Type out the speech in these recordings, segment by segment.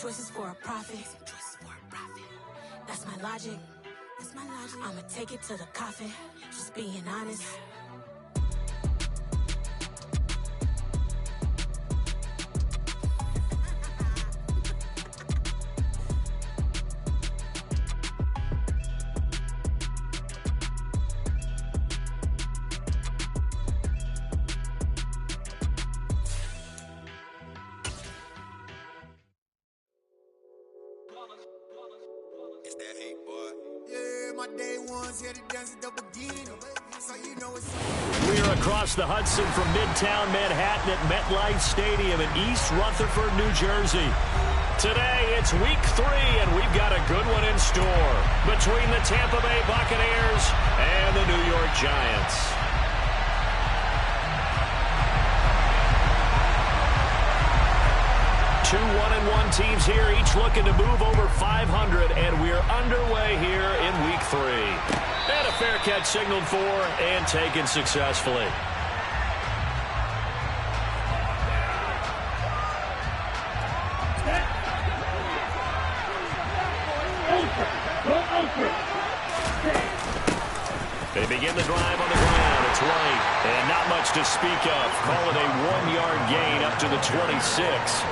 choices for a profit. That's my logic. I'ma take it to the coffin. Just being honest. We're across the Hudson from Midtown Manhattan at MetLife Stadium in East Rutherford, New Jersey. Today, it's week 3, and we've got a good one in store between the Tampa Bay Buccaneers and the New York Giants. Two 1-1 teams here, each looking to move over 500, and we're underway here in week 3. And a fair catch signaled for and taken successfully. They begin the drive on the ground. It's White, and not much to speak of. Call it a 1-yard gain up to the 26.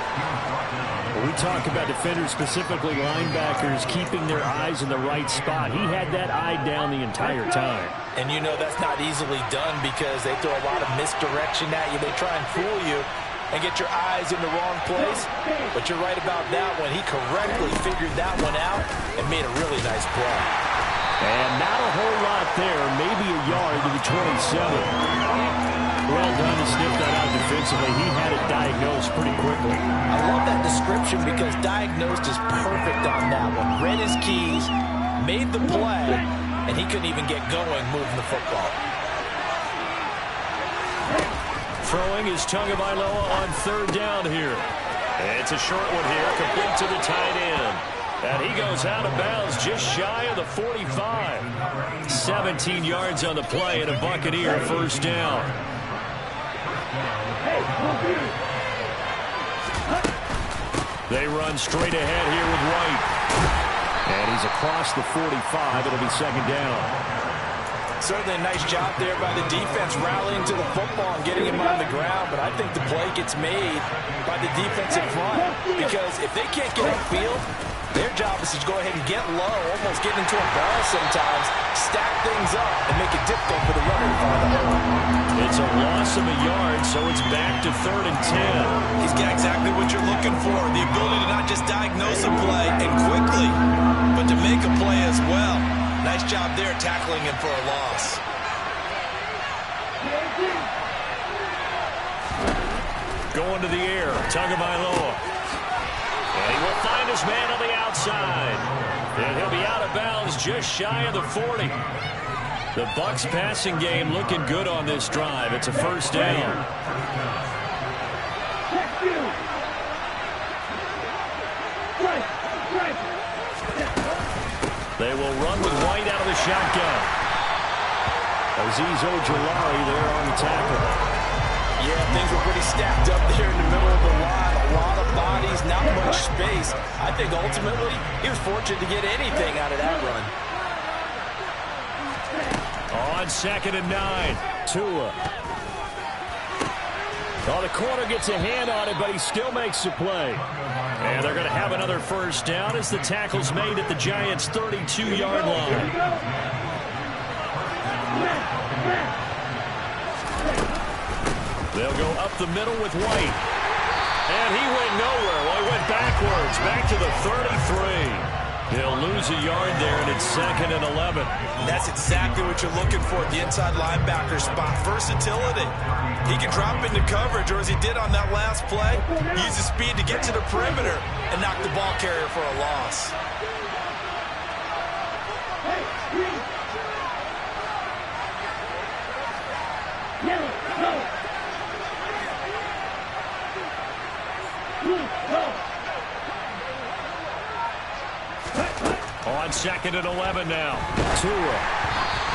We talk about defenders, specifically linebackers, keeping their eyes in the right spot. He had that eye down the entire time. And you know that's not easily done because they throw a lot of misdirection at you. They try and fool you and get your eyes in the wrong place. But you're right about that one. He correctly figured that one out and made a really nice play. And not a whole lot there, maybe a yard to the 27. Well done to sniff that out defensively. He had it diagnosed pretty quickly. I love that description because diagnosed is perfect on that one. Read his keys, made the play, and he couldn't even get going moving the football. Throwing is Tagovailoa on third down here. It's a short one here, complete to the tight end. And he goes out of bounds just shy of the 45. 17 yards on the play and a Buccaneer first down. They run straight ahead here with White. And he's across the 45. It'll be second down. Certainly a nice job there by the defense rallying to the football and getting him on the ground. But I think the play gets made by the defensive front. Because if they can't get upfield, their job is to go ahead and get low, almost get into a ball sometimes, stack things up, and make it difficult for the runner to find the hole. It's a loss of a yard, so it's back to 3rd and 10. He's got exactly what you're looking for, the ability to not just diagnose a play and quickly, but to make a play as well. Nice job there tackling him for a loss. Going to the air, Tagovailoa. And he will find his man on the outside. And he'll be out of bounds just shy of the 40. The Bucs passing game looking good on this drive. It's a first down. They will run with White out of the shotgun. Azeez Ojulari there on the tackle. Yeah, things were pretty stacked up there in the middle of the line. A lot of bodies, not much space. I think ultimately he was fortunate to get anything out of that run. On 2nd and 9, Tua. Oh, the corner gets a hand on it, but he still makes the play. And they're going to have another first down as the tackle's made at the Giants' 32-yard line. They'll go up the middle with White. And he went nowhere. Well, he went backwards, back to the 33. They'll lose a yard there, and it's 2nd and 11. That's exactly what you're looking for at the inside linebacker spot. Versatility. He can drop into coverage, or as he did on that last play, use his speed to get to the perimeter and knock the ball carrier for a loss. On 2nd and 11 now. Tua.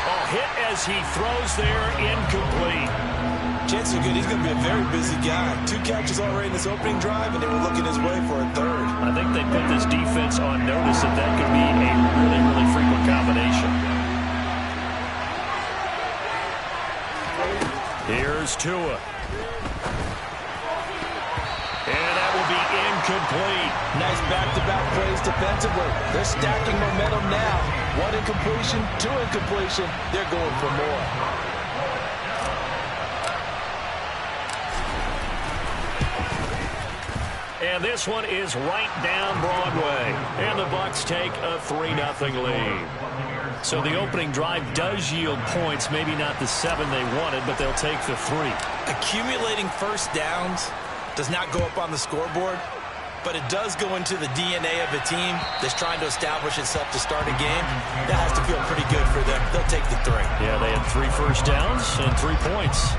Oh, hit as he throws there, incomplete. chances are good he's going to be a very busy guy. 2 catches already in this opening drive, and they were looking his way for a third. I think they put this defense on notice that that could be a really, really frequent combination. Here's Tua. And that will be incomplete. Nice back-to-back plays defensively. They're stacking momentum now. 1 incompletion, 2 incompletion. They're going for more. And this one is right down Broadway. And the Bucs take a 3-0 lead. So the opening drive does yield points, maybe not the 7 they wanted, but they'll take the 3. Accumulating first downs does not go up on the scoreboard, but it does go into the DNA of a team that's trying to establish itself to start a game. That has to feel pretty good for them. They'll take the 3. Yeah, they had 3 first downs and 3 points.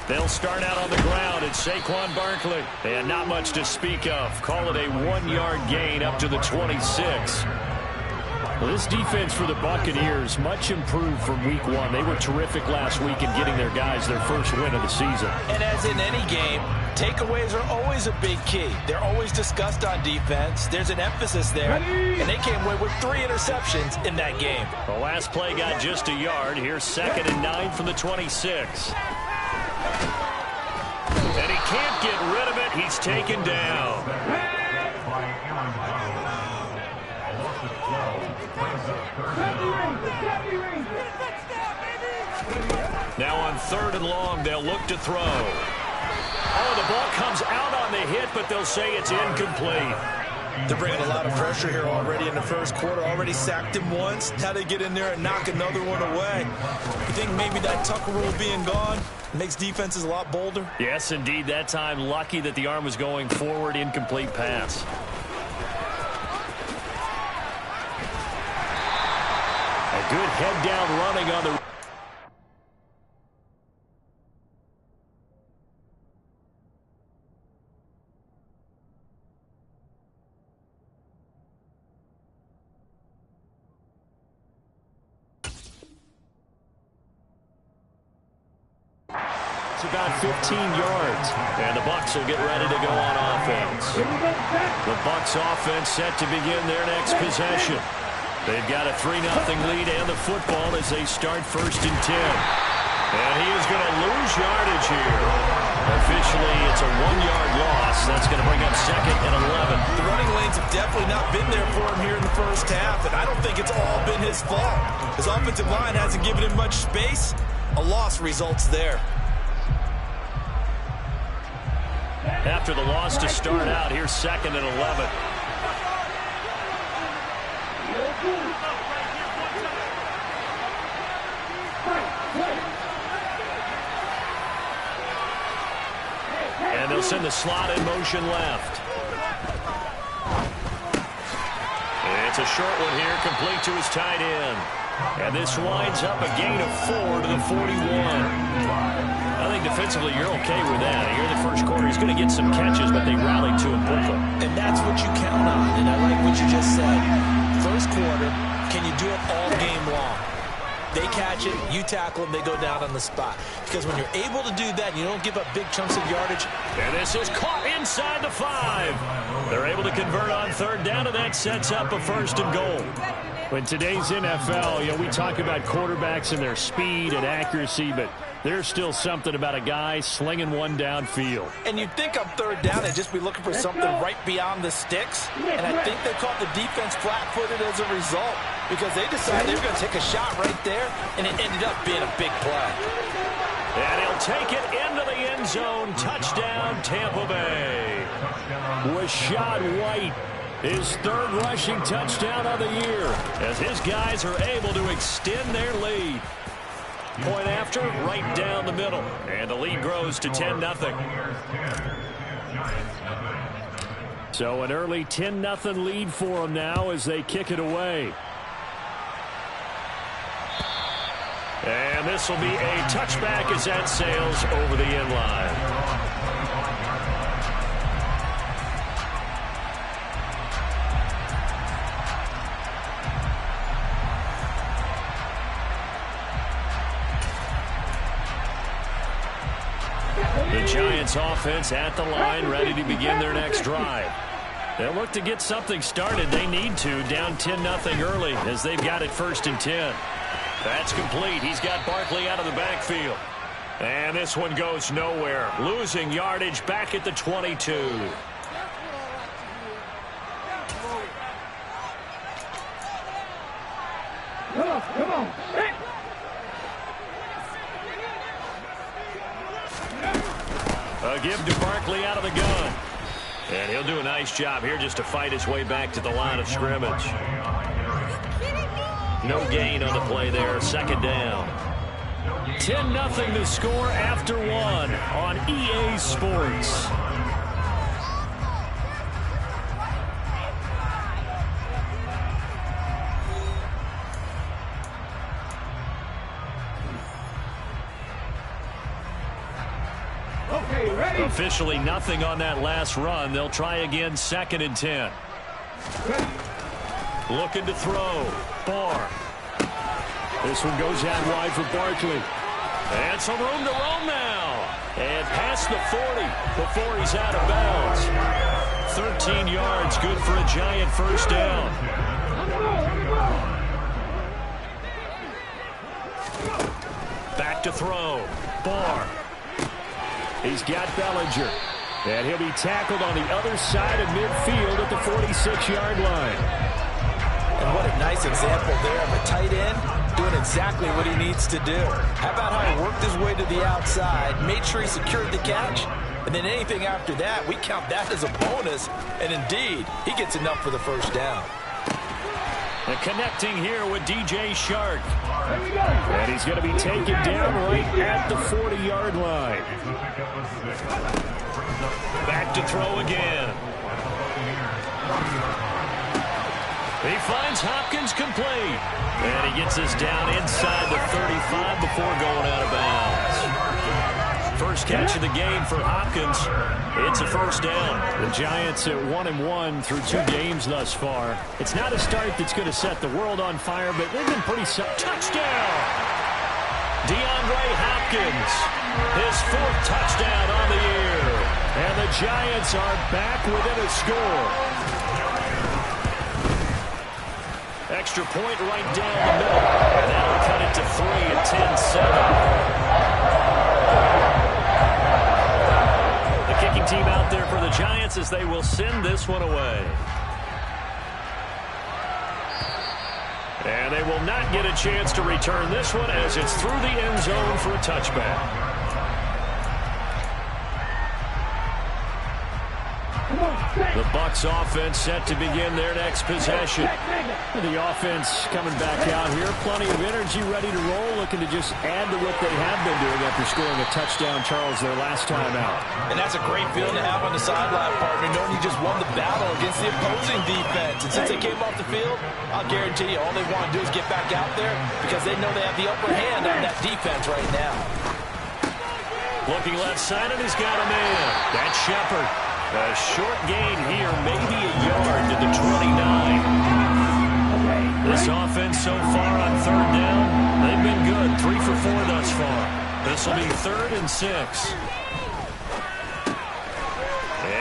They'll start out on the ground. It's Saquon Barkley. And not much to speak of. Call it a 1-yard gain up to the 26. Well, this defense for the Buccaneers, much improved from week 1. They were terrific last week in getting their guys their first win of the season. And as in any game, takeaways are always a big key. They're always discussed on defense. There's an emphasis there. And they came away with 3 interceptions in that game. The last play got just a yard. Here's 2nd and 9 from the 26. And he can't get rid of it. He's taken down. Now on 3rd and long, they'll look to throw. Oh, the ball comes out on the hit, but they'll say it's incomplete. They're bringing a lot of pressure here already in the first quarter. Already sacked him once. Now they get in there and knock another one away. You think maybe that Tucker rule being gone makes defenses a lot bolder? Yes, indeed. That time, lucky that the arm was going forward. Incomplete pass. A good head-down running on the... about 15 yards, and the Bucs will get ready to go on offense. The Bucs offense set to begin their next possession. They've got a 3-0 lead and the football as they start 1st and 10. And he is going to lose yardage here. Officially, it's a 1-yard loss. That's going to bring up 2nd and 11. The running lanes have definitely not been there for him here in the first half, and I don't think it's all been his fault. His offensive line hasn't given him much space. A loss results there. After the loss to start out, here's 2nd and 11. And they'll send the slot in motion left. It's a short one here, complete to his tight end. And this winds up a gain of 4 to the 41. I think defensively you're okay with that. Here in the first quarter, he's going to get some catches, but they rallied to him quickly. And that's what you count on, and I like what you just said. First quarter, can you do it all game long? They catch it, you tackle them, they go down on the spot. Because when you're able to do that, you don't give up big chunks of yardage. And this is caught inside the 5. They're able to convert on 3rd down, and that sets up a 1st and goal. In today's NFL, we talk about quarterbacks and their speed and accuracy, but there's still something about a guy slinging one downfield. And you'd think on 3rd down they'd just be looking for something right beyond the sticks. And I think they caught the defense flat-footed as a result because they decided they were going to take a shot right there, and it ended up being a big play. And he'll take it into the end zone. Touchdown, Tampa Bay. Rachaad White, his 3rd rushing touchdown of the year, as his guys are able to extend their lead. Point after, right down the middle. And the lead grows to 10-0. So an early 10-0 lead for them now as they kick it away. And this will be a touchback as that sails over the end line. The Giants offense at the line, ready to begin their next drive. They'll look to get something started. They need to, down 10-0 early as they've got it 1st and 10. That's complete. He's got Barkley out of the backfield. And this one goes nowhere. Losing yardage back at the 22. Come on. A give to Barkley out of the gun. And he'll do a nice job here just to fight his way back to the line of scrimmage. No gain on the play there. 2nd down. 10-0 the score after 1 on EA Sports. Officially nothing on that last run. They'll try again 2nd and 10. Looking to throw. Barr. This one goes out wide for Barkley. And some room to roam now. And past the 40 before he's out of bounds. 13 yards, good for a Giant 1st down. Back to throw. Barr. He's got Bellinger. And he'll be tackled on the other side of midfield at the 46-yard line. And what a nice example there of a tight end doing exactly what he needs to do. How about how he worked his way to the outside, made sure he secured the catch, and then anything after that, we count that as a bonus. And indeed, he gets enough for the 1st down. And connecting here with DJ Shark. And he's going to be taken down right at the 40-yard line. Back to throw again. He finds Hopkins complete. And he gets us down inside the 35 before going out of bounds. First catch of the game for Hopkins. It's a 1st down. The Giants at 1-1 through 2 games thus far. It's not a start that's going to set the world on fire, but they've been pretty touchdown. DeAndre Hopkins, his 4th touchdown on the year. And the Giants are back within a score. Extra point right down the middle. And that'll cut it to 3 at 10-7. The kicking team out there for the Giants as they will send this one away. And they will not get a chance to return this one as it's through the end zone for a touchback. The Bucs offense set to begin their next possession. The offense coming back out here. Plenty of energy, ready to roll, looking to just add to what they have been doing after scoring a touchdown, Charles, their last time out. And that's a great feeling to have on the sideline, partner, knowing you just won the battle against the opposing defense. And since they came off the field, I'll guarantee you all they want to do is get back out there because they know they have the upper hand on that defense right now. Looking left side, and he's got a man. That's Shepard. A short gain here, maybe a yard to the 29. This offense so far on 3rd down, they've been good. 3 for 4 thus far. This will be 3rd and 6.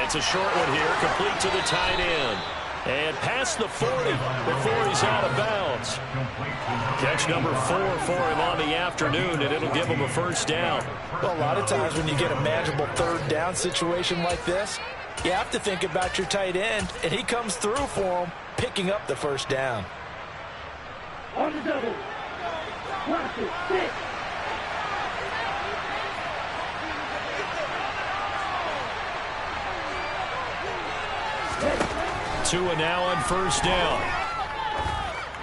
It's a short one here, complete to the tight end. And past the 40 before he's out of bounds. Catch number 4 for him on the afternoon, and it'll give him a 1st down. Well, a lot of times when you get a manageable 3rd down situation like this, you have to think about your tight end, and he comes through for him, picking up the 1st down. On the double. 1, 2, 6. Tua now on 1st down.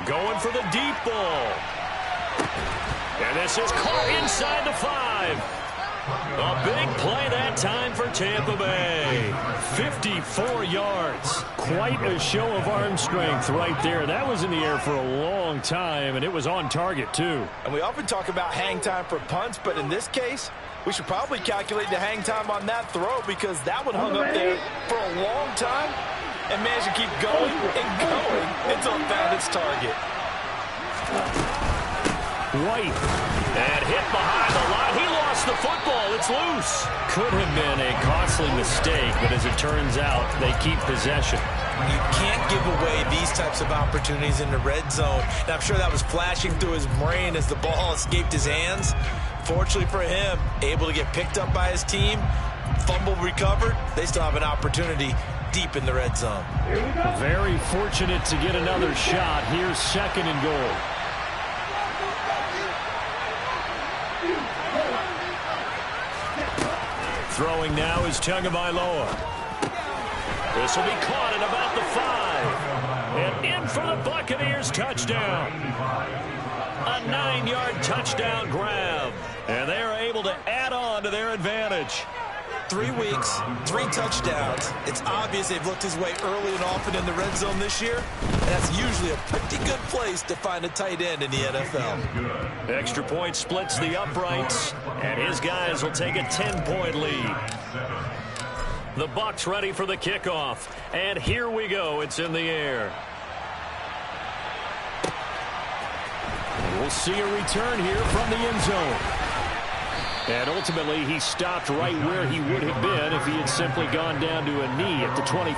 Going for the deep ball. And this is caught inside the 5. A big play that time for Tampa Bay. 54 yards. Quite a show of arm strength right there. That was in the air for a long time, and it was on target, too. And we often talk about hang time for punts, but in this case, we should probably calculate the hang time on that throw because that one hung up there for a long time and managed to keep going and going until it found its target. White. And hit behind the line. He lost the football. It's loose. Could have been a costly mistake, but as it turns out, they keep possession. You can't give away these types of opportunities in the red zone. And I'm sure that was flashing through his brain as the ball escaped his hands. Fortunately for him, able to get picked up by his team, fumble recovered. They still have an opportunity deep in the red zone. Very fortunate to get another shot. Here's 2nd and goal. Throwing now is Tagovailoa. This will be caught at about the 5. And in for the Buccaneers, touchdown. A 9-yard touchdown grab. And they are able to add on to their advantage. 3 weeks, 3 touchdowns. It's obvious they've looked his way early and often in the red zone this year. And that's usually a pretty good place to find a tight end in the NFL. Extra point splits the uprights, and his guys will take a 10-point lead. The Bucs ready for the kickoff, and here we go. It's in the air. We'll see a return here from the end zone. And ultimately, he stopped right where he would have been if he had simply gone down to a knee at the 25.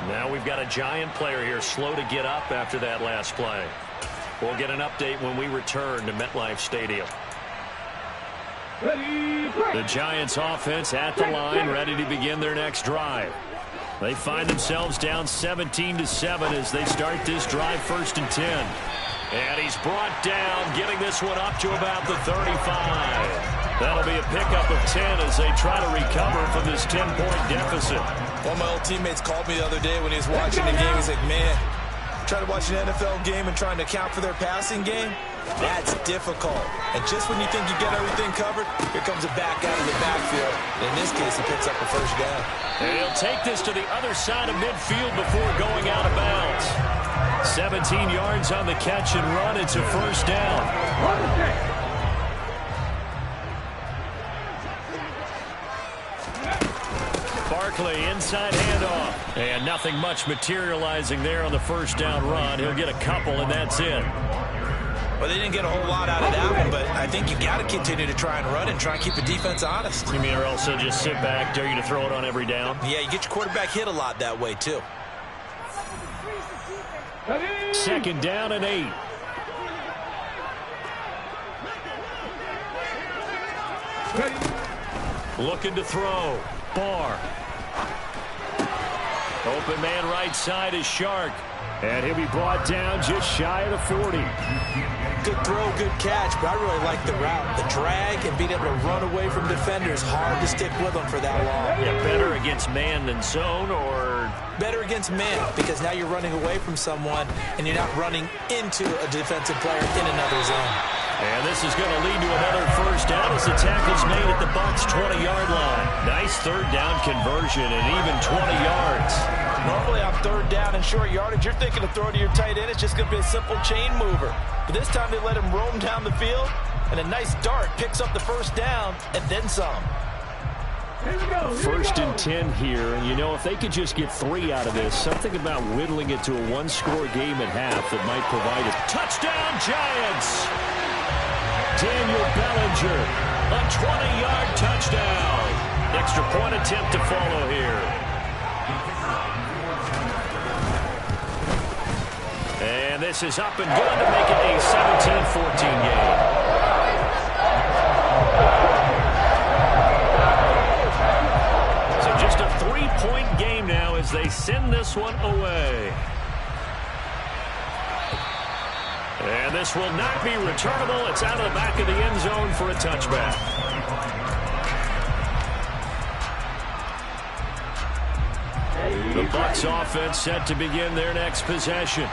Now we've got a Giant player here slow to get up after that last play. We'll get an update when we return to MetLife Stadium. The Giants offense at the line, ready to begin their next drive. They find themselves down 17-7 as they start this drive 1st and 10. And he's brought down, getting this one up to about the 35. That'll be a pickup of 10 as they try to recover from this 10-point deficit. One of my old teammates called me the other day when he was watching the game. He's like, man, trying to watch an NFL game and trying to account for their passing game, that's difficult. And just when you think you get everything covered, here comes a back out of the backfield. And in this case, he picks up a 1st down. And he'll take this to the other side of midfield before going out of bounds. 17 yards on the catch and run. It's a 1st down. Barkley inside handoff. And nothing much materializing there on the 1st down run. He'll get a couple, and that's it. Well, they didn't get a whole lot out of that one, but I think you got to continue to try and run and try and keep the defense honest. You mean or else they'll just sit back, dare you to throw it on every down? Yeah, you get your quarterback hit a lot that way, too. 2nd down and 8. Looking to throw. Barr. Open man right side is Shark. And he'll be brought down just shy of the 40. Good throw, good catch, but I really like the route. The drag and being able to run away from defenders, hard to stick with them for that long. Yeah, better against man than zone, or? Better against man, because now you're running away from someone and you're not running into a defensive player in another zone. And this is going to lead to another 1st down as the tackle's made at the Bucs' 20-yard line. Nice 3rd down conversion and even 20 yards. Normally on 3rd down and short yardage, you're thinking to throw to your tight end. It's just going to be a simple chain mover. But this time they let him roam down the field, and a nice dart picks up the 1st down and then some. 1st and 10 here, and you know, if they could just get 3 out of this, something about whittling it to a 1-score game at half that might provide a touchdown, Giants! Daniel Bellinger, a 20-yard touchdown. Extra point attempt to follow here. And this is up and good to make it a 17-14 game. So just a 3-point game now as they send this one away. And this will not be returnable. It's out of the back of the end zone for a touchback. The Bucs offense set to begin their next possession.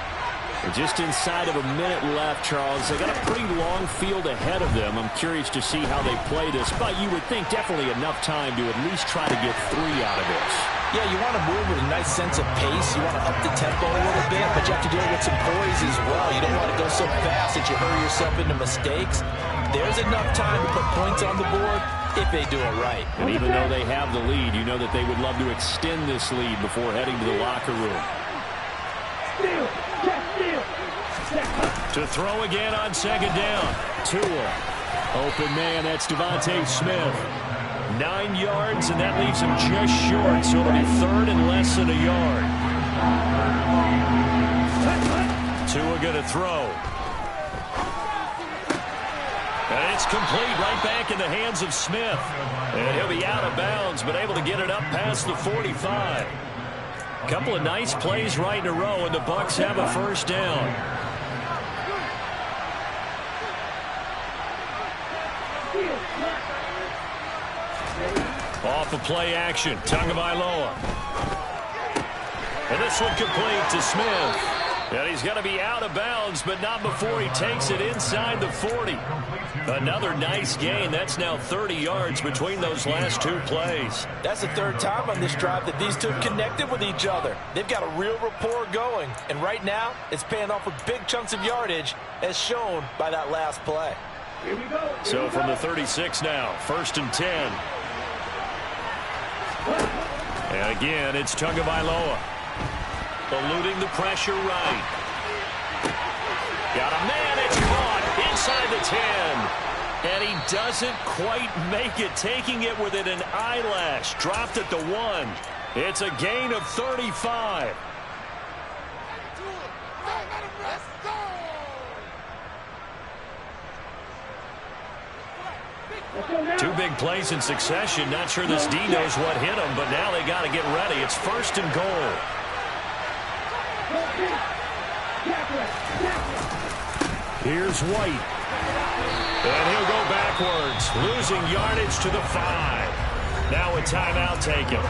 Just inside of a minute left, Charles. They got a pretty long field ahead of them. I'm curious to see how they play this, but you would think definitely enough time to at least try to get 3 out of this. Yeah, you want to move with a nice sense of pace. You want to up the tempo a little bit, but you have to do it with some poise as well. You don't want to go so fast that you hurry yourself into mistakes. There's enough time to put points on the board if they do it right. And even though they have the lead, you know that they would love to extend this lead before heading to the locker room. To throw again on second down. Tua. Open man, that's Devontae Smith. 9 yards, and that leaves him just short, so it'll be 3rd and less than a yard. Tua going to throw. And it's complete right back in the hands of Smith. And he'll be out of bounds, but able to get it up past the 45. Couple of nice plays right in a row, and the Bucs have a first down. Off of play action, Tagovailoa. And this one complete to Smith. And he's going to be out of bounds, but not before he takes it inside the 40. Another nice gain. That's now 30 yards between those last 2 plays. That's the 3rd time on this drive that these two have connected with each other. They've got a real rapport going. And right now, it's paying off with big chunks of yardage, as shown by that last play. Here we go. So from the 36 now, 1st and 10. And again, it's Tagovailoa. Eluding the pressure right. Got a man, it's caught inside the 10. And he doesn't quite make it, taking it within an eyelash. Dropped at the 1. It's a gain of 35. Two big plays in succession. Not sure this D knows what hit him, but now they got to get ready. It's 1st and goal. Here's White. And he'll go backwards, losing yardage to the 5. Now a timeout taken.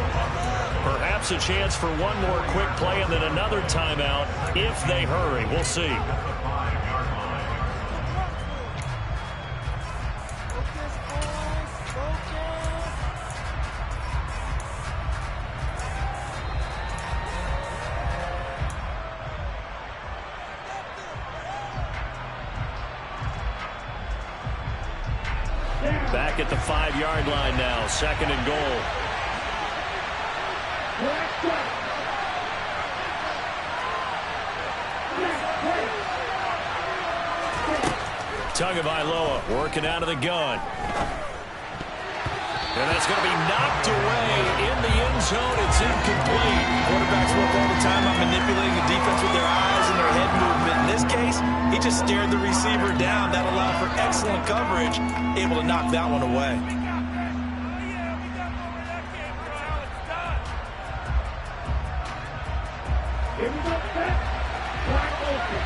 Perhaps a chance for one more quick play and then another timeout if they hurry. We'll see. Back at the 5-yard line now, 2nd and goal. Tagovailoa working out of the gun. And that's going to be knocked away in the end zone. It's incomplete. Quarterbacks work all the time on manipulating the defense with their eyes and their head movement. In this case, he just stared the receiver down. That allowed for excellent coverage, able to knock that one away. Here we go, set. Wide open.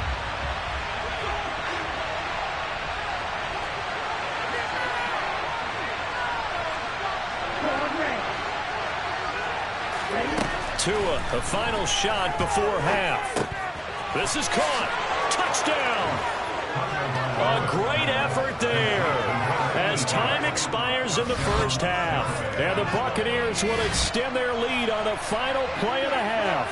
Tua, the final shot before half. This is caught. Touchdown. A great effort there as time expires in the first half. And the Buccaneers will extend their lead on the final play of the half.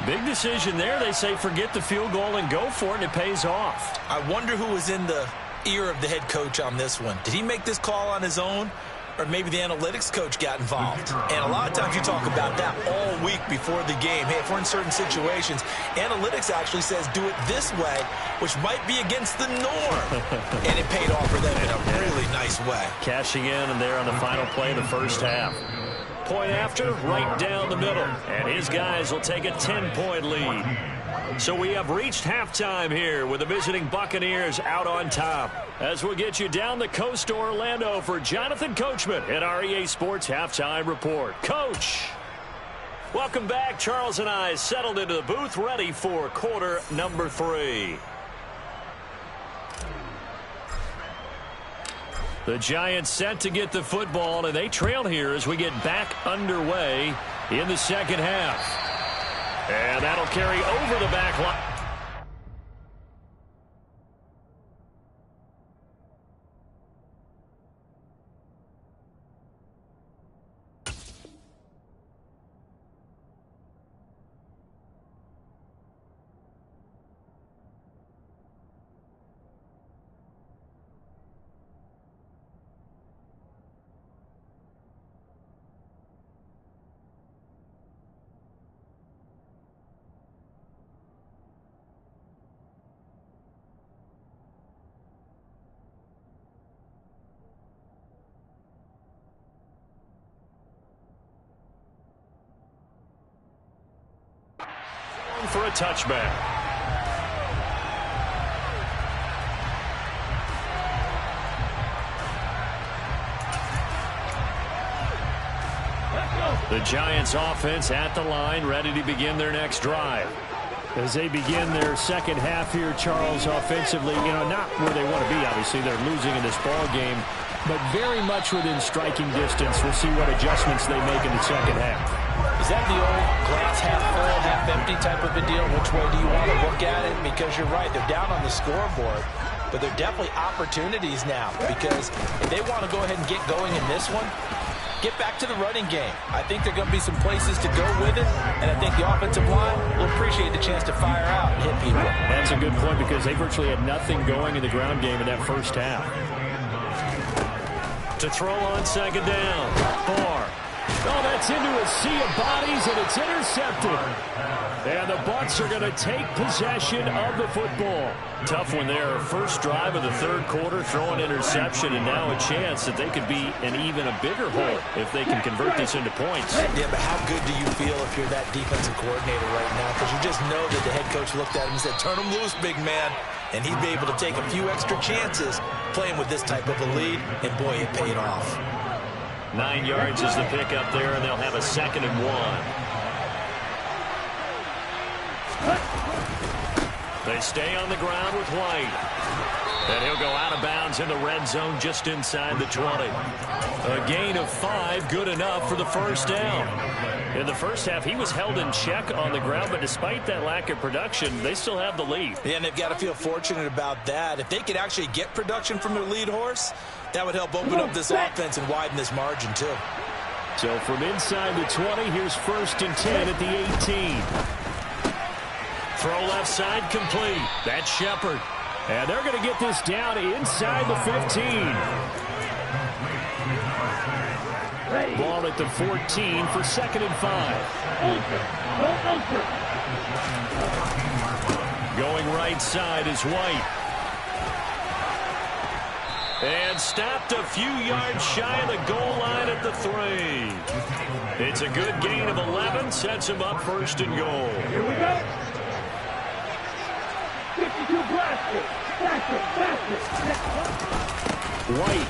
Big decision there. They say forget the field goal and go for it, and it pays off. I wonder who was in the ear of the head coach on this one. Did he make this call on his own? Or maybe the analytics coach got involved. And a lot of times you talk about that all week before the game. Hey, if we're in certain situations, analytics actually says do it this way, which might be against the norm. And it paid off for them in a really nice way. Cashing in, and there on the final play of the first half. Point after, right down the middle. And his guys will take a 10-point lead. So we have reached halftime here with the visiting Buccaneers out on top. As we'll get you down the coast to Orlando for Jonathan Coachman at our EA Sports Halftime Report. Coach, welcome back. Charles and I settled into the booth ready for quarter number 3. The Giants set to get the football, and they trail here as we get back underway in the second half. And that'll carry over the back line. for a touchback. The Giants offense at the line, ready to begin their next drive. As they begin their second half here, Charles, offensively, not where they want to be, obviously. They're losing in this ball game, but very much within striking distance. We'll see what adjustments they make in the second half. Is that the old glass half full, half empty type of a deal? Which way do you want to look at it? Because you're right, they're down on the scoreboard, but they're definitely opportunities now, because if they want to go ahead and get going in this one, get back to the running game. I think there are going to be some places to go with it, and I think the offensive line will appreciate the chance to fire out and hit people. That's a good point, because they virtually had nothing going in the ground game in that first half. To throw on second down. Barr. Oh, that's into a sea of bodies, and it's intercepted. And the Bucs are going to take possession of the football. Tough one there. First drive of the third quarter, throw an interception, and now a chance that they could be in even a bigger hole if they can convert this into points. Yeah, but how good do you feel if you're that defensive coordinator right now? Because you just know that the head coach looked at him and said, turn him loose, big man. And he'd be able to take a few extra chances playing with this type of a lead, and boy, it paid off. 9 yards is the pickup there, and they'll have a 2nd and 1. They stay on the ground with White. And he'll go out of bounds in the red zone just inside the 20. A gain of 5, good enough for the first down. In the first half, he was held in check on the ground, but despite that lack of production, they still have the lead. Yeah, and they've got to feel fortunate about that. If they could actually get production from their lead horse, that would help open up this offense and widen this margin, too. So from inside the 20, here's 1st and 10 at the 18. Throw left side complete. That's Shepard. And they're going to get this down inside the 15. Ball at the 14 for 2nd and 5. Going right side is White. And stopped a few yards shy of the goal line at the 3. It's a good gain of 11. Sets him up 1st and goal. Here we go. 52 blaster. White.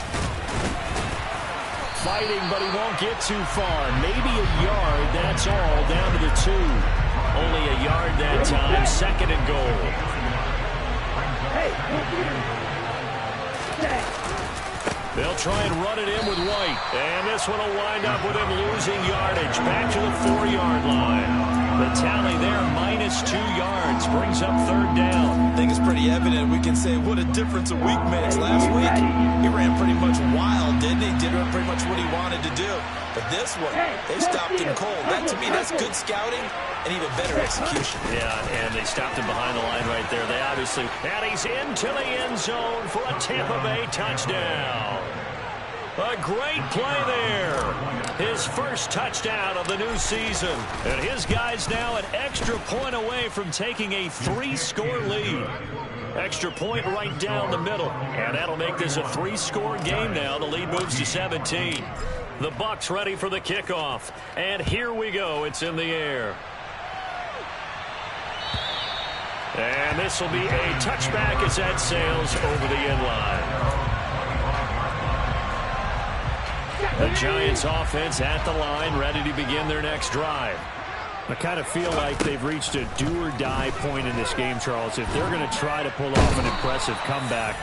Fighting, but he won't get too far. Maybe a yard, that's all, down to the 2. Only a yard that time, 2nd and goal. They'll try and run it in with White. And this one will wind up with him losing yardage. Back to the 4-yard line. The tally there, -2 yards, brings up 3rd down. I think it's pretty evident. We can say what a difference a week makes. Last week, he ran pretty much wild, didn't he? Did pretty much what he wanted to do. But this one, they stopped him cold. That, to me, that's good scouting and even better execution. Yeah, and they stopped him behind the line right there. They obviously... And he's into the end zone for a Tampa Bay touchdown. A great play there. His first touchdown of the new season. And his guys now an extra point away from taking a 3-score lead. Extra point right down the middle. And that'll make this a 3-score game now. The lead moves to 17. The Bucs ready for the kickoff. And here we go. It's in the air. And this will be a touchback as that sails over the end line. The Giants offense at the line, ready to begin their next drive. I kind of feel like they've reached a do-or-die point in this game, Charles. If they're going to try to pull off an impressive comeback,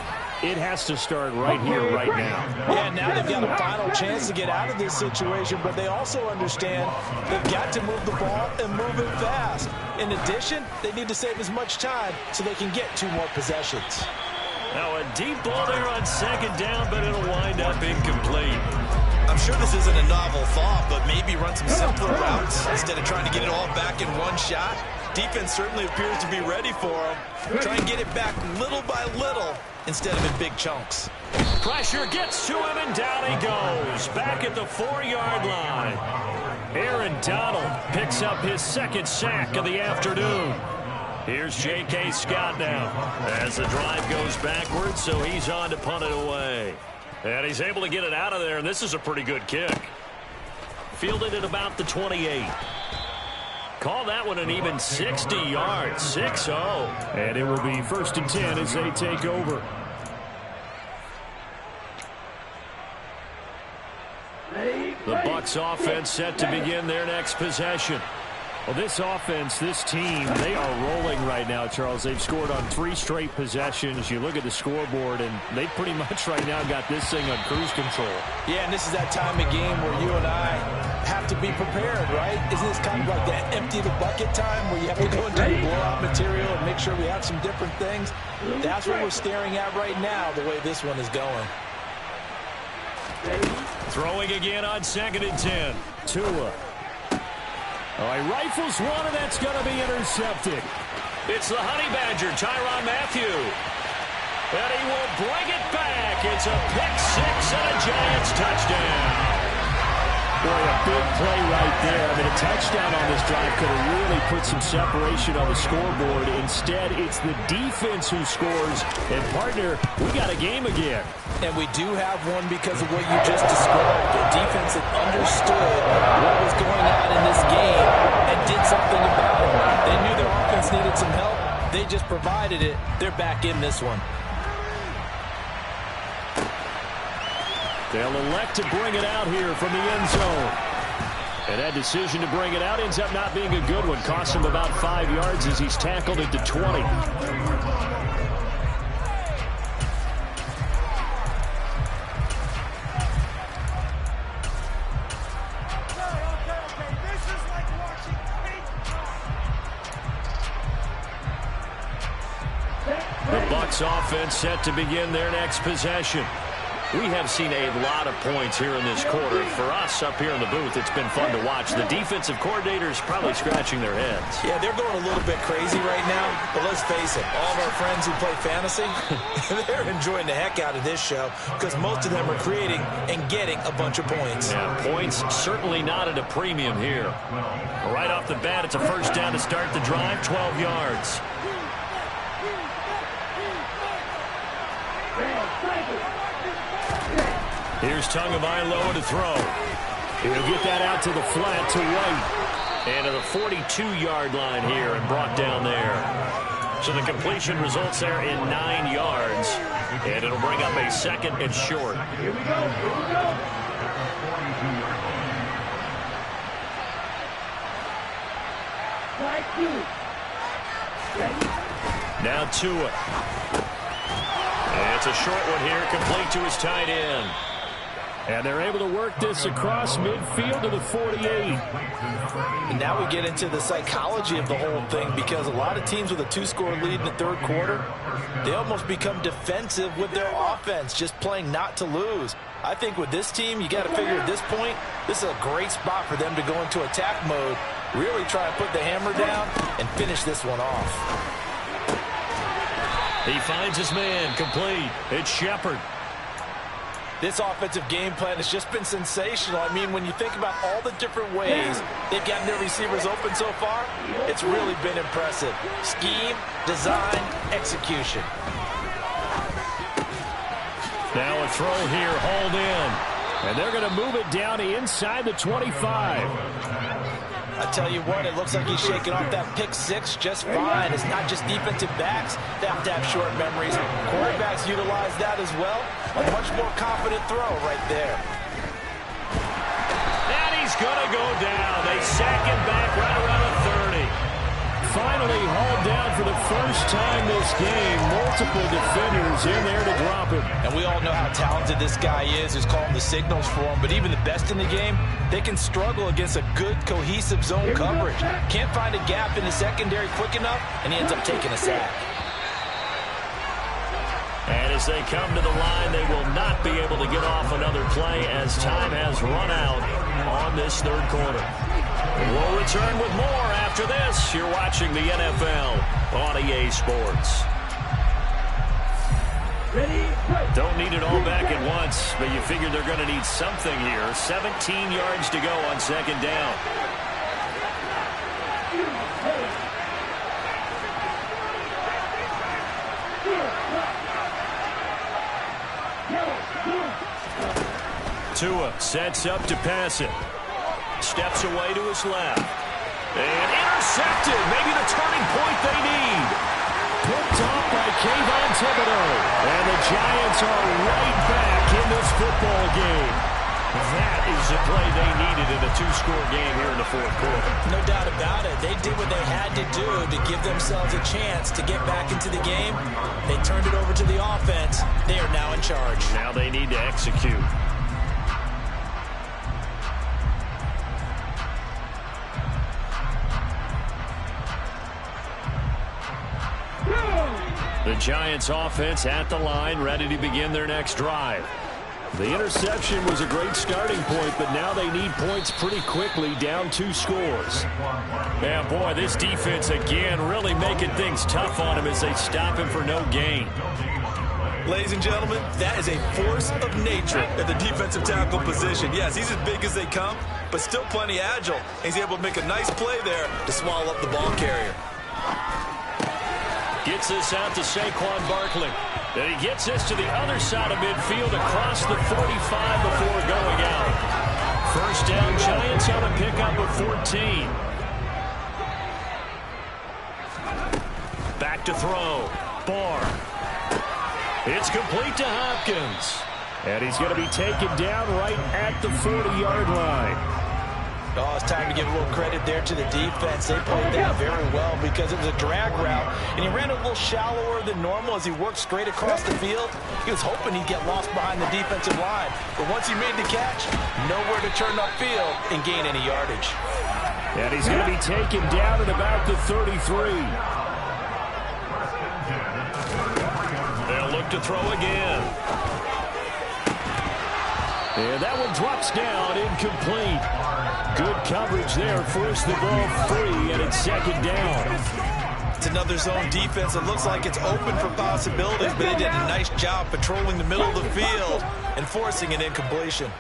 it has to start right here, right now. Yeah, now they've got a final chance to get out of this situation, but they also understand they've got to move the ball and move it fast. In addition, they need to save as much time so they can get 2 more possessions. Now a deep ball there on 2nd down, but it'll wind up incomplete. I'm sure this isn't a novel thought, but maybe run some simpler routes instead of trying to get it all back in one shot. Defense certainly appears to be ready for him. Try and get it back little by little instead of in big chunks. Pressure gets to him, and down he goes. Back at the 4-yard line. Aaron Donald picks up his 2nd sack of the afternoon. Here's J.K. Scott now as the drive goes backwards, so he's on to punt it away. And he's able to get it out of there, and this is a pretty good kick. Fielded at about the 28. Call that one an even 60 yards, 6-0. And it will be 1st and 10 as they take over. The Bucs offense set to begin their next possession. Well, this offense, this team, they are rolling right now, Charles. They've scored on 3 straight possessions. You look at the scoreboard, and they pretty much right now got this thing on cruise control. Yeah, and this is that time of game where you and I have to be prepared, right? Isn't this kind of like that empty the bucket time where you have to go into the blowout material and make sure we have some different things? That's what we're staring at right now, the way this one is going. Throwing again on 2nd and 10. Tua. Oh, he rifles one, and that's going to be intercepted. It's the Honey Badger, Tyrann Mathieu. And he will bring it back. It's a pick 6 and a Giants touchdown. Boy, a big play right there. I mean, a touchdown on this drive could have really put some separation on the scoreboard. Instead, it's the defense who scores. And, partner, we got a game again. And we do have one because of what you just described. The defense that understood what was going on in this game and did something about it. They knew their offense needed some help. They just provided it. They're back in this one. They'll elect to bring it out here from the end zone. And that decision to bring it out ends up not being a good one. Costs him about 5 yards as he's tackled at the 20. The Bucs offense set to begin their next possession. We have seen a lot of points here in this quarter. For us up here in the booth, it's been fun to watch. The defensive coordinators probably scratching their heads. Yeah, they're going a little bit crazy right now. But let's face it, all of our friends who play fantasy, they're enjoying the heck out of this show because most of them are creating and getting a bunch of points. Yeah, points certainly not at a premium here. Right off the bat, it's a first down to start the drive, 12 yards. Here's Tagovailoa to throw. He'll get that out to the flat to White. And to the 42-yard line here and brought down there. So the completion results there in 9 yards. And it'll bring up a 2nd and short. Here we go. Now Tua. And it's a short one here, complete to his tight end. And they're able to work this across midfield to the 48. And now we get into the psychology of the whole thing because a lot of teams with a 2-score lead in the third quarter, they almost become defensive with their offense, just playing not to lose. I think with this team, you got to figure at this point, this is a great spot for them to go into attack mode, really try and put the hammer down and finish this one off. He finds his man, complete. It's Shepard. This offensive game plan has just been sensational. I mean, when you think about all the different ways they've gotten their receivers open so far, it's really been impressive. Scheme, design, execution. Now a throw here, hauled in. And they're going to move it down to inside the 25. I tell you what, it looks like he's shaking off that pick 6 just fine. It's not just defensive backs that have to have short memories. Quarterbacks utilize that as well. A much more confident throw right there. And he's going to go down. They sack him back right around the 30. Finally hauled down for the first time this game. Multiple defenders in there to drop him. And we all know how talented this guy is who's calling the signals for him. But even the best in the game, they can struggle against a good, cohesive zone coverage. Can't find a gap in the secondary quick enough, and he ends up taking a sack. And as they come to the line, they will not be able to get off another play as time has run out on this third quarter. We'll return with more after this. You're watching the NFL on EA Sports. Don't need it all back at once, but you figure they're going to need something here. 17 yards to go on second down. Tua sets up to pass it. Steps away to his left. And intercepted. Maybe the turning point they need. Picked off by Kayvon Thibodeaux. And the Giants are right back in this football game. That is the play they needed in a two-score game here in the fourth quarter. No doubt about it. They did what they had to do to give themselves a chance to get back into the game. They turned it over to the offense. They are now in charge. Now they need to execute. The Giants offense at the line, ready to begin their next drive. The interception was a great starting point, but now they need points pretty quickly, down 2 scores. Yeah, boy, this defense again really making things tough on him as they stop him for no gain. Ladies and gentlemen, that is a force of nature at the defensive tackle position. Yes, he's as big as they come, but still plenty agile. He's able to make a nice play there to swallow up the ball carrier. Gets this out to Saquon Barkley. Then he gets this to the other side of midfield across the 45 before going out. First down, Giants on a pickup of 14. Back to throw. Barr. It's complete to Hopkins. And he's going to be taken down right at the 40-yard line. Oh, it's time to give a little credit there to the defense. They played that very well because it was a drag route, and he ran a little shallower than normal as he worked straight across the field. He was hoping he'd get lost behind the defensive line, but once he made the catch, nowhere to turn upfield and gain any yardage. And he's going to be taken down at about the 33. They'll look to throw again. And that one drops down, incomplete. Good coverage there, forced the ball free, and it's second down. It's another zone defense. It looks like it's open for possibilities, but they did a nice job patrolling the middle of the field and forcing an incompletion.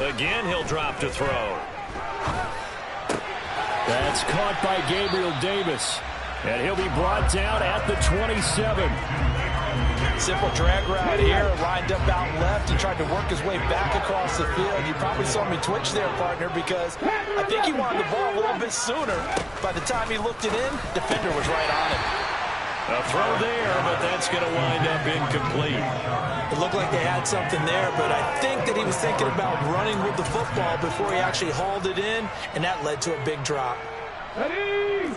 Again, he'll drop to throw. That's caught by Gabriel Davis, and he'll be brought down at the 27. Simple drag route here, lined up out left. He tried to work his way back across the field. You probably saw me twitch there, partner, because I think he wanted the ball a little bit sooner. By the time he looked it in, defender was right on him. A throw there, but that's going to wind up incomplete. It looked like they had something there, but I think that he was thinking about running with the football before he actually hauled it in, and that led to a big drop. Ready?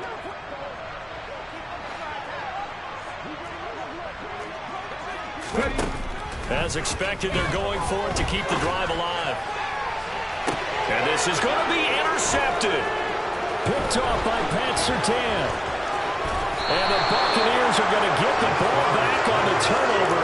As expected, they're going for it to keep the drive alive. And this is going to be intercepted. Picked off by Pat Surtain. And the Buccaneers are going to get the ball back on the turnover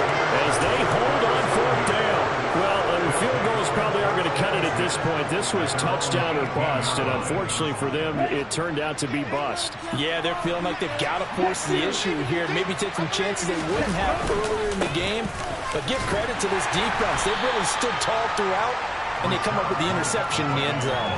as they hold on fourth down. Well, field goals probably aren't going to cut it at this point. This was touchdown or bust, and unfortunately for them, it turned out to be bust. Yeah, they're feeling like they've got to force the issue here. Maybe take some chances they wouldn't have earlier in the game. But give credit to this defense. They've really stood tall throughout, and they come up with the interception in the end zone.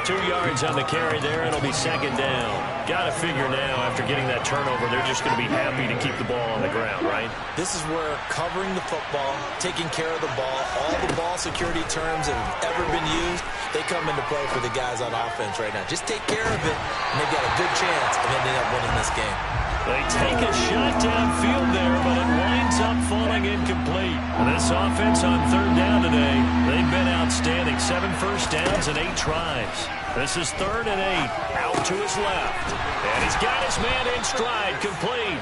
2 yards on the carry there. It'll be second down. Got to figure now, after getting that turnover, they're just going to be happy to keep the ball on the ground, right? This is where covering the football, taking care of the ball, all the ball security terms that have ever been used, they come into play for the guys on offense right now. Just take care of it, and they've got a good chance of ending up winning this game. They take a shot downfield there, but it winds up falling incomplete. And this offense on third down today, they've been outstanding. 7 first downs and 8 tries. This is 3rd and 8. Out to his left. And he's got his man in stride, complete.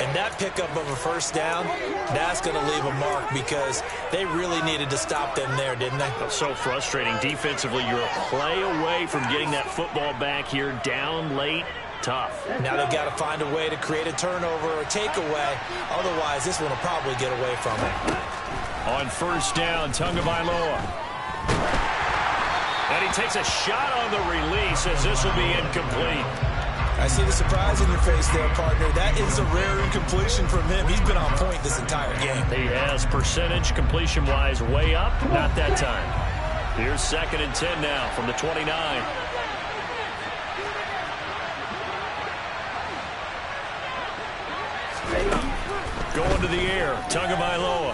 And that pickup of a first down, that's going to leave a mark because they really needed to stop them there, didn't they? So frustrating. Defensively, you're a play away from getting that football back here, down late. Tough. Now they've got to find a way to create a turnover or takeaway. Otherwise, this one will probably get away from it. On first down, Tagovailoa. And he takes a shot on the release as this will be incomplete. I see the surprise in your face there, partner. That is a rare incompletion from him. He's been on point this entire game. He has percentage completion-wise way up. Not that time. Here's 2nd and 10 now from the 29. Going to the air, Tagovailoa.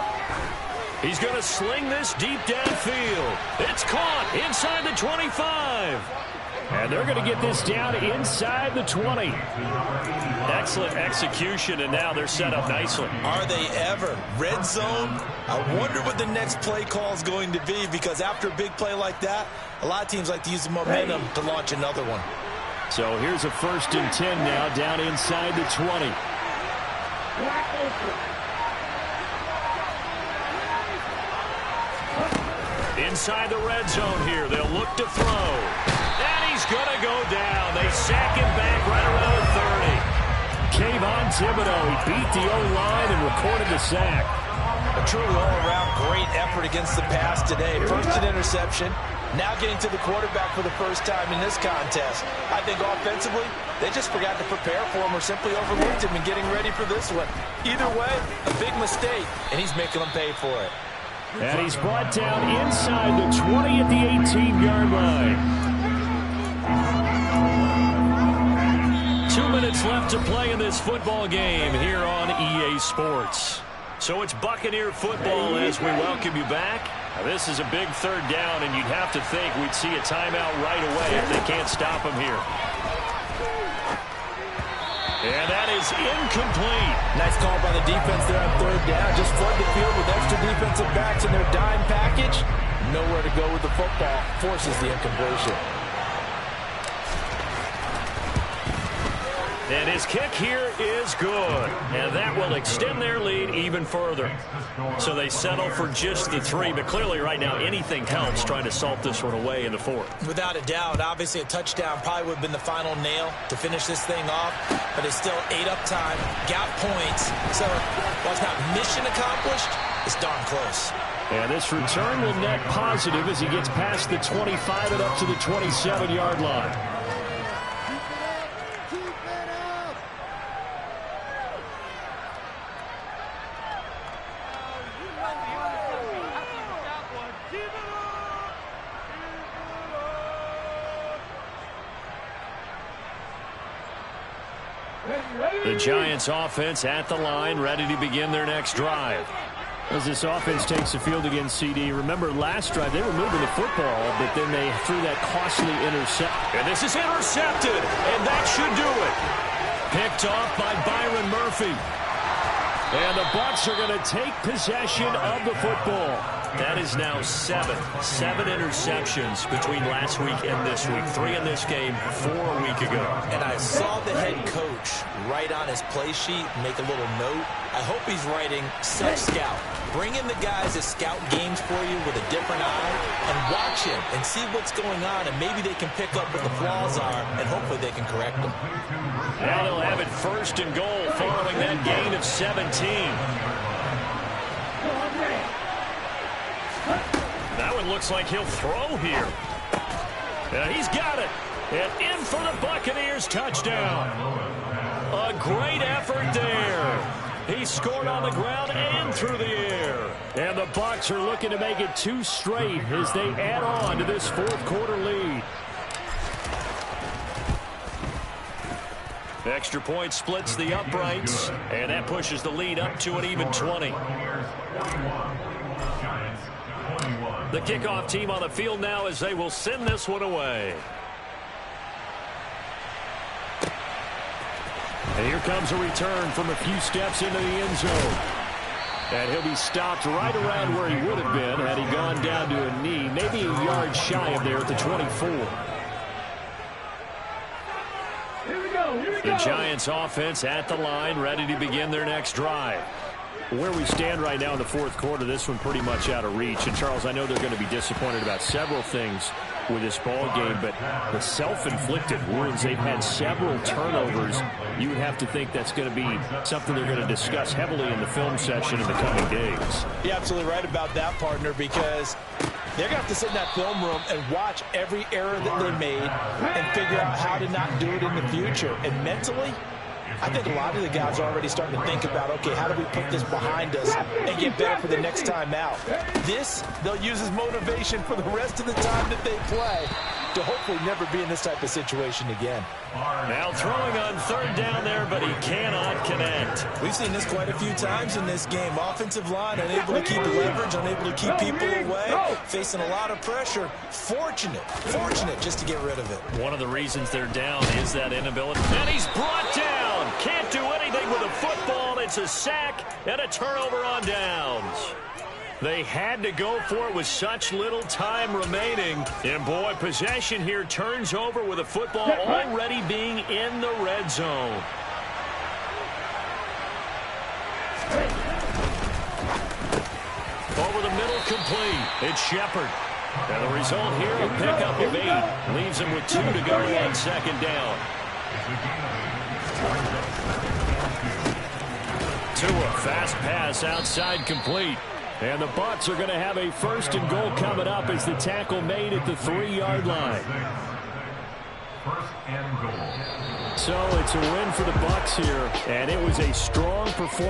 He's going to sling this deep downfield. It's caught inside the 25. And they're going to get this down inside the 20. Excellent execution, and now they're set up nicely. Are they ever? Red zone? I wonder what the next play call is going to be, because after a big play like that, a lot of teams like to use the momentum to launch another one. So here's a 1st and 10 now, down inside the 20. Inside the red zone here, they'll look to throw. And he's going to go down. They sack him back right around the 30. Kayvon Thibodeaux, he beat the O-line and recorded the sack. A truly all-around great effort against the pass today. First an interception, now getting to the quarterback for the first time in this contest. I think offensively, they just forgot to prepare for him or simply overlooked him in getting ready for this one. Either way, a big mistake, and he's making them pay for it. And he's brought down inside the 20 at the 18-yard line. 2 minutes left to play in this football game here on EA Sports. So it's Buccaneer football as we welcome you back. Now this is a big 3rd down, and you'd have to think we'd see a timeout right away if they can't stop him here. And that is incomplete. Nice call by the defense there on 3rd down. Just flood the field with extra defensive backs in their dime package. Nowhere to go with the football. Forces the incompletion. And his kick here is good. And that will extend their lead even further. So they settle for just the 3. But clearly right now anything helps trying to salt this one away in the 4th. Without a doubt, obviously a touchdown probably would have been the final nail to finish this thing off. But it's still 8 up time, got points. So while it's not mission accomplished, it's darn close. And this return will net positive as he gets past the 25 and up to the 27-yard line. The Giants offense at the line, ready to begin their next drive. As this offense takes the field against CD, remember last drive they were moving the football, but then they threw that costly intercept. And this is intercepted, and that should do it. Picked off by Byron Murphy. And the Bucs are going to take possession of the football. That is now 7 interceptions between last week and this week. 3 in this game, 4 a week ago. And I saw the head coach write on his play sheet, make a little note. I hope he's writing self-scout. Bring in the guys that scout games for you with a different eye and watch him and see what's going on, and maybe they can pick up what the flaws are, and hopefully they can correct them. Now they'll have it 1st and goal following that gain of 17. That one looks like he'll throw here. And he's got it. And in for the Buccaneers touchdown. A great effort there. He scored on the ground and through the air. And the Bucs are looking to make it 2 straight as they add on to this 4th quarter lead. Extra point splits the uprights, and that pushes the lead up to an even 20. The kickoff team on the field now as they will send this one away. And here comes a return from a few steps into the end zone. And he'll be stopped right around where he would have been had he gone down to a knee, maybe a yard shy of there at the 24. The Giants offense at the line, ready to begin their next drive. Where we stand right now in the 4th quarter, this one pretty much out of reach. And, Charles, I know they're going to be disappointed about several things with this ball game, but the self-inflicted wounds, they've had several turnovers. You would have to think that's going to be something they're going to discuss heavily in the film session in the coming days. You're absolutely right about that, partner, because they're going to have to sit in that film room and watch every error that they made and figure out how to not do it in the future. And mentally, I think a lot of the guys are already starting to think about, okay, how do we put this behind us and get better for the next time out? This, they'll use as motivation for the rest of the time that they play. to hopefully never be in this type of situation again. Now throwing on third down there, but he cannot connect. We've seen this quite a few times in this game. Offensive line unable to keep leverage, unable to keep people away, facing a lot of pressure. Fortunate just to get rid of it. One of the reasons they're down is that inability. And he's brought down. Can't do anything with a football. It's a sack and a turnover on downs. They had to go for it with such little time remaining. And, boy, possession here turns over with a football already being in the red zone. Over the middle, complete. It's Shepard. And the result here, a pickup of 8. Leaves him with 2 to go on second down. Tua, fast pass outside, complete. And the Bucs are going to have a 1st and goal coming up as the tackle made at the 3-yard line. 1st and goal. So it's a win for the Bucs here, and it was a strong performance.